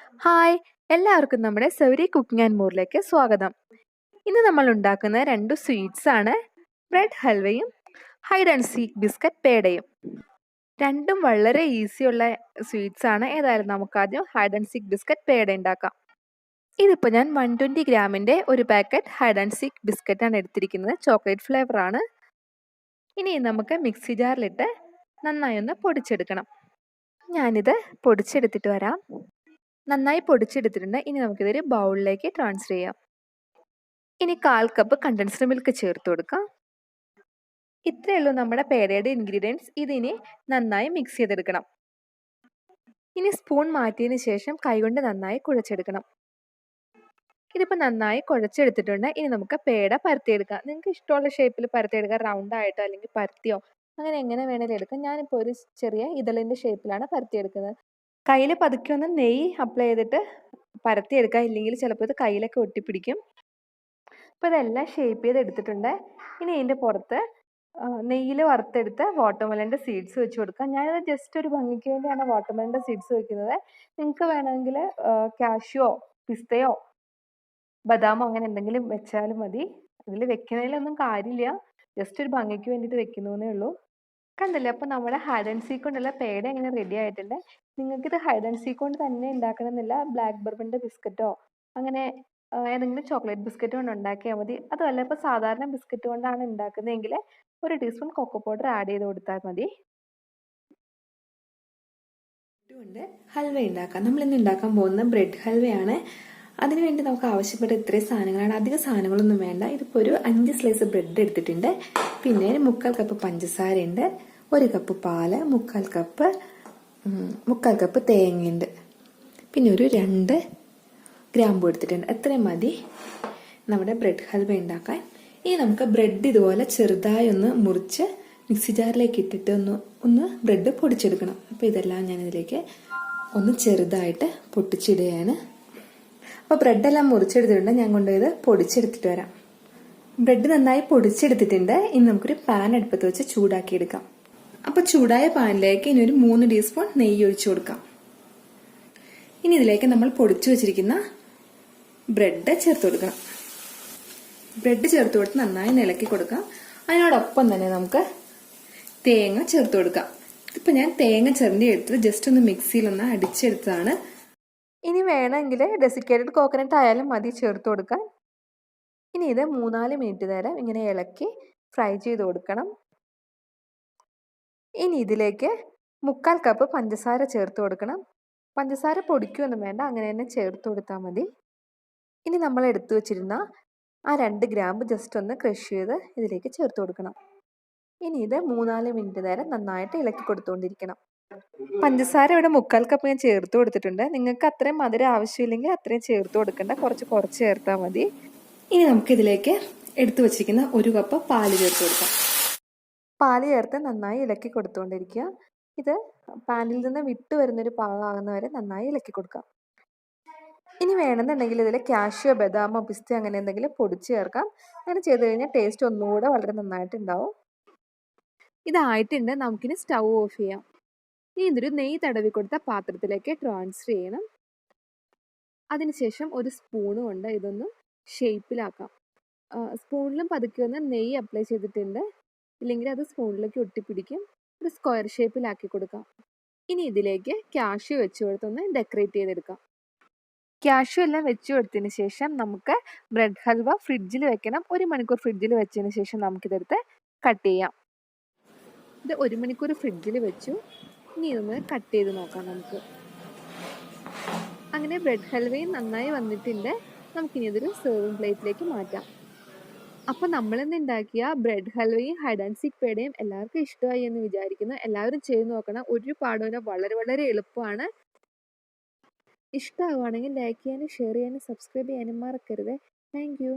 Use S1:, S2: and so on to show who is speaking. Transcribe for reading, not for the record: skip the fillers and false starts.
S1: Hi, എല്ലാവർക്കും നമ്മുടെ Thawri cooking and മോറിലേക്ക് സ്വാഗതം. ഇന്ന് നമ്മൾ ഉണ്ടാക്കുന്ന 2 സ്വീറ്റ്സ് ആണ്, ബ്രെഡ് ഹൽവയും ഹൈഡ് ആൻഡ് സീക്ക് ബിസ്ക്കറ്റ് പേടയും. രണ്ടും വളരെ ഈസിയുള്ള സ്വീറ്റ്സ് ആണ്. ഏതായാലും നമുക്കാദ്യം ഹൈഡ് ആൻഡ് സീക്ക് ബിസ്ക്കറ്റ് പേട ഉണ്ടാക്കാം. ഇതിപ്പോൾ ഞാൻ 120 ഗ്രാമിൻ്റെ ഒരു packet hide and seek biscuit ആണ് എടുത്തിരിക്കുന്നത്. ചോക്ലേറ്റ് ഫ്ലേവർ ആണ്. ഇനി നമുക്ക് മിക്സി ജാറിലിട്ട് നന്നായി ഒന്ന് പൊടിച്ചെടുക്കണം. ഞാനിത് പൊടിച്ചെടുത്തിട്ട് വരാം. നന്നായി പൊടിച്ചെടുത്തിട്ടുണ്ട്. ഇനി നമുക്കിതൊരു ബൗളിലേക്ക് ട്രാൻസ്ഫർ ചെയ്യാം. ഇനി 1/4 കപ്പ് കണ്ടൻസ്ഡ് മിൽക്ക് ചേർത്ത് കൊടുക്കാം. ഇത്രയേ ഉള്ളൂ നമ്മുടെ പേടയുടെ ഇൻഗ്രീഡിയൻസ്. ഇതിനി നന്നായി മിക്സ് ചെയ്തെടുക്കണം. ഇനി സ്പൂൺ മാറ്റിയതിന് ശേഷം കൈകൊണ്ട് നന്നായി കുഴച്ചെടുക്കണം. ഇതിപ്പോൾ നന്നായി കുഴച്ചെടുത്തിട്ടുണ്ട്. ഇനി നമുക്ക് പേട പരത്തിയെടുക്കാം. നിങ്ങൾക്ക് ഇഷ്ടമുള്ള ഷേപ്പിൽ പരത്തിയെടുക്കാം. റൗണ്ട് ആയിട്ടോ അല്ലെങ്കിൽ പരത്തിയോ അങ്ങനെ എങ്ങനെ വേണമെങ്കിലും എടുക്കാം. ഞാനിപ്പോൾ ഒരു ചെറിയ ഇതളിൻ്റെ ഷേപ്പിലാണ് പരത്തിയെടുക്കുന്നത്. കയ്യിൽ പതുക്കെ ഒന്ന് നെയ്യ് അപ്ലൈ ചെയ്തിട്ട് പരത്തിയെടുക്കുക, ഇല്ലെങ്കിൽ ചിലപ്പോൾ ഇത് കയ്യിലൊക്കെ ഒട്ടിപ്പിടിക്കും. അപ്പോൾ ഇതെല്ലാം ഷേപ്പ് ചെയ്ത് എടുത്തിട്ടുണ്ട്. ഇനി ഇതിൻ്റെ പുറത്ത് നെയ്യിൽ വറുത്തെടുത്ത് വാട്ടർമെലൻ്റെ സീഡ്സ് വെച്ച് കൊടുക്കാം. ഞാനിത് ജസ്റ്റ് ഒരു ഭംഗിക്ക് വേണ്ടിയാണ് വാട്ടർമെലൻ്റെ സീഡ്സ് വെക്കുന്നത്. നിങ്ങൾക്ക് വേണമെങ്കിൽ കാഷ്യോ പിസ്തയോ ബദാമോ അങ്ങനെ എന്തെങ്കിലും വെച്ചാലും മതി. ഇതിൽ വെക്കുന്നതിലൊന്നും കാര്യമില്ല, ജസ്റ്റ് ഒരു ഭംഗിക്ക് വേണ്ടിയിട്ട് വെക്കുന്നതേ ഉള്ളൂ. കണ്ടില്ലേ, അപ്പോൾ നമ്മുടെ ഹൈഡ് ആൻഡ് സീക്ക് കൊണ്ടുള്ള പേട എങ്ങനെ റെഡി ആയിട്ടുണ്ട്. നിങ്ങൾക്കിത് ഹൈഡ് ആൻഡ് സീക്ക് കൊണ്ട് തന്നെ ഉണ്ടാക്കണമെന്നില്ല. ബ്ലാക്ക് ബർബൻ്റെ ബിസ്ക്കറ്റോ അങ്ങനെ ഏതെങ്കിലും ചോക്ലേറ്റ് ബിസ്ക്കറ്റ് കൊണ്ട് ഉണ്ടാക്കിയാൽ മതി. അതുമല്ല, ഇപ്പോൾ സാധാരണ ബിസ്ക്കറ്റ് കൊണ്ടാണ് ഉണ്ടാക്കുന്നതെങ്കിൽ 1 ടീസ്പൂൺ കൊക്കോ പൗഡർ ആഡ് ചെയ്ത് കൊടുത്താൽ മതി. കൊണ്ട് ഹൽവ ഉണ്ടാക്കാം. നമ്മളിന്ന് ഉണ്ടാക്കാൻ പോകുന്ന ബ്രെഡ് ഹൽവയാണ്. അതിനുവേണ്ടി നമുക്ക് ആവശ്യപ്പെട്ട ഇത്രയും സാധനങ്ങളാണ്. അധികം സാധനങ്ങളൊന്നും വേണ്ട. ഇതിപ്പോൾ ഒരു 5 സ്ലൈസ് ബ്രെഡ് എടുത്തിട്ടുണ്ട്. പിന്നെ 1/4 കപ്പ് പഞ്ചസാരയുണ്ട്, 1 കപ്പ് പാല്, 1/4 കപ്പ് തേങ്ങയുണ്ട്, പിന്നെ ഒരു 2 ഗ്രാമ്പൂ എടുത്തിട്ടുണ്ട്. എത്രയും മതി നമ്മുടെ ബ്രെഡ് ഹൽവ ഉണ്ടാക്കാൻ. ഇനി നമുക്ക് ബ്രെഡ് ഇതുപോലെ ചെറുതായി ഒന്ന് മുറിച്ച് മിക്സി ജാറിലേക്ക് ഇട്ടിട്ട് ഒന്ന് ബ്രെഡ് പൊടിച്ചെടുക്കണം. അപ്പോൾ ഇതെല്ലാം ഞാനിതിലേക്ക് ഒന്ന് ചെറുതായിട്ട് പൊട്ടിച്ചിടുകയാണ്. അപ്പോൾ ബ്രെഡെല്ലാം മുറിച്ചെടുത്തിട്ടുണ്ട്. ഞാൻ കൊണ്ടുപോയത് പൊടിച്ചെടുത്തിട്ട് വരാം. ബ്രെഡ് നന്നായി പൊടിച്ചെടുത്തിട്ടുണ്ട്. ഇനി നമുക്കൊരു പാൻ അടുപ്പത്ത് വെച്ച് ചൂടാക്കിയെടുക്കാം. അപ്പോൾ ചൂടായ പാനിലേക്ക് ഇനി ഒരു 3 ടീസ്പൂൺ നെയ്യ് ഒഴിച്ചു കൊടുക്കാം. ഇനി ഇതിലേക്ക് നമ്മൾ പൊടിച്ചു വെച്ചിരിക്കുന്ന ബ്രെഡ് ചേർത്ത് കൊടുക്കണം. ബ്രെഡ് ചേർത്ത് കൊടുത്ത് നന്നായി ഇളക്കി കൊടുക്കാം. അതിനോടൊപ്പം തന്നെ നമുക്ക് തേങ്ങ ചേർത്ത് കൊടുക്കാം. ഇപ്പം ഞാൻ തേങ്ങ ചിരണ്ടി എടുത്തത് ജസ്റ്റ് ഒന്ന് മിക്സിയിലൊന്ന് അടിച്ചെടുത്തതാണ്. ഇനി വേണമെങ്കിൽ ഡെസിക്കേറ്റഡ് കോക്കനട്ട് ആയാലും മതി ചേർത്ത് കൊടുക്കാൻ. ഇനി ഇത് 3-4 മിനിറ്റ് നേരം ഇങ്ങനെ ഇളക്കി ഫ്രൈ ചെയ്ത് കൊടുക്കണം. ഇനി ഇതിലേക്ക് 1/4 കപ്പ് പഞ്ചസാര ചേർത്ത് കൊടുക്കണം. പഞ്ചസാര പൊടിക്കുകയൊന്നും വേണ്ട, അങ്ങനെ തന്നെ ചേർത്ത് കൊടുത്താൽ മതി. ഇനി നമ്മൾ എടുത്തു വച്ചിരുന്ന ആ 2 ഗ്രാമ്പ് ജസ്റ്റ് ഒന്ന് ക്രഷ് ചെയ്ത് ഇതിലേക്ക് ചേർത്ത് കൊടുക്കണം. ഇനി ഇത് 3-4 മിനിറ്റ് നേരം നന്നായിട്ട് ഇളക്കി കൊടുത്തുകൊണ്ടിരിക്കണം. പഞ്ചസാര ഇവിടെ 1/4 കപ്പ് ഞാൻ ചേർത്ത് കൊടുത്തിട്ടുണ്ട്. നിങ്ങൾക്ക് അത്രയും മധുരം ആവശ്യമില്ലെങ്കിൽ അത്രയും ചേർത്ത് കൊടുക്കണ്ട, കുറച്ച് ചേർത്താൽ മതി. ഇനി നമുക്കിതിലേക്ക് എടുത്തു വച്ചിരിക്കുന്ന 1 കപ്പ് പാല് ചേർത്ത് കൊടുക്കാം. പാല് ചേർത്ത് നന്നായി ഇളക്കി കൊടുത്തുകൊണ്ടിരിക്കുക. ഇത് പാനിൽ നിന്ന് വിട്ട് വരുന്നൊരു പാകമാകുന്നവരെ നന്നായി ഇളക്കി കൊടുക്കാം. ഇനി വേണമെന്നുണ്ടെങ്കിൽ ഇതിൽ കാഷ്യോ ബദാമോ പിസ്ത അങ്ങനെ എന്തെങ്കിലും പൊടിച്ച് ചേർക്കാം. അങ്ങനെ ചെയ്ത് കഴിഞ്ഞാൽ ടേസ്റ്റ് ഒന്നുകൂടെ വളരെ നന്നായിട്ടുണ്ടാവും. ഇതായിട്ടുണ്ട്. നമുക്കിനി സ്റ്റൗ ഓഫ് ചെയ്യാം. ഇനി ഇതൊരു നെയ്യ് തടവി കൊടുത്ത പാത്രത്തിലേക്ക് ട്രാൻസ്ഫർ ചെയ്യണം. അതിനുശേഷം ഒരു സ്പൂണ് കൊണ്ട് ഇതൊന്ന് ഷേപ്പിലാക്കാം. സ്പൂണിലും പതുക്കെ ഒന്ന് നെയ്യ് അപ്ലൈ ചെയ്തിട്ടുണ്ട്, ഇല്ലെങ്കിൽ അത് സ്പൂണിലേക്ക് ഒട്ടിപ്പിടിക്കും. ഒരു സ്ക്വയർ ഷേപ്പിലാക്കി കൊടുക്കാം. ഇനി ഇതിലേക്ക് കാഷ്യൂ വെച്ച് കൊടുത്തൊന്ന് ഡെക്കറേറ്റ് ചെയ്തെടുക്കാം. കാഷ്യൂ എല്ലാം വെച്ച് കൊടുത്തതിന് ശേഷം നമുക്ക് ബ്രെഡ് ഹൽവ ഫ്രിഡ്ജിൽ വെക്കണം. 1 മണിക്കൂർ ഫ്രിഡ്ജിൽ വെച്ചതിന് ശേഷം നമുക്കിതെടുത്ത് കട്ട് ചെയ്യാം. ഇത് 1 മണിക്കൂർ ഫ്രിഡ്ജിൽ വെച്ചു. ഇനി ഇതൊന്ന് കട്ട് ചെയ്ത് നോക്കാം നമുക്ക്. അങ്ങനെ ബ്രെഡ് ഹൽവയും നന്നായി വന്നിട്ടുണ്ട്. നമുക്കിനി ഇതൊരു സെർവിങ് പ്ലേറ്റിലേക്ക് മാറ്റാം. അപ്പോൾ നമ്മളിന്ന് ഉണ്ടാക്കിയ ബ്രെഡ് ഹൽവയും ഹൈഡ് ആൻഡ് സീക്ക് പേടയും എല്ലാവർക്കും ഇഷ്ടമായി എന്ന് വിചാരിക്കുന്നു. എല്ലാവരും ചെയ്ത് നോക്കണം. ഒരു പാടുമില്ല, വളരെ എളുപ്പമാണ്. ഇഷ്ടമാവുകയാണെങ്കിൽ ലൈക്ക് ചെയ്യാനും ഷെയർ ചെയ്യാനും സബ്സ്ക്രൈബ് ചെയ്യാനും മറക്കരുത്. Thank you.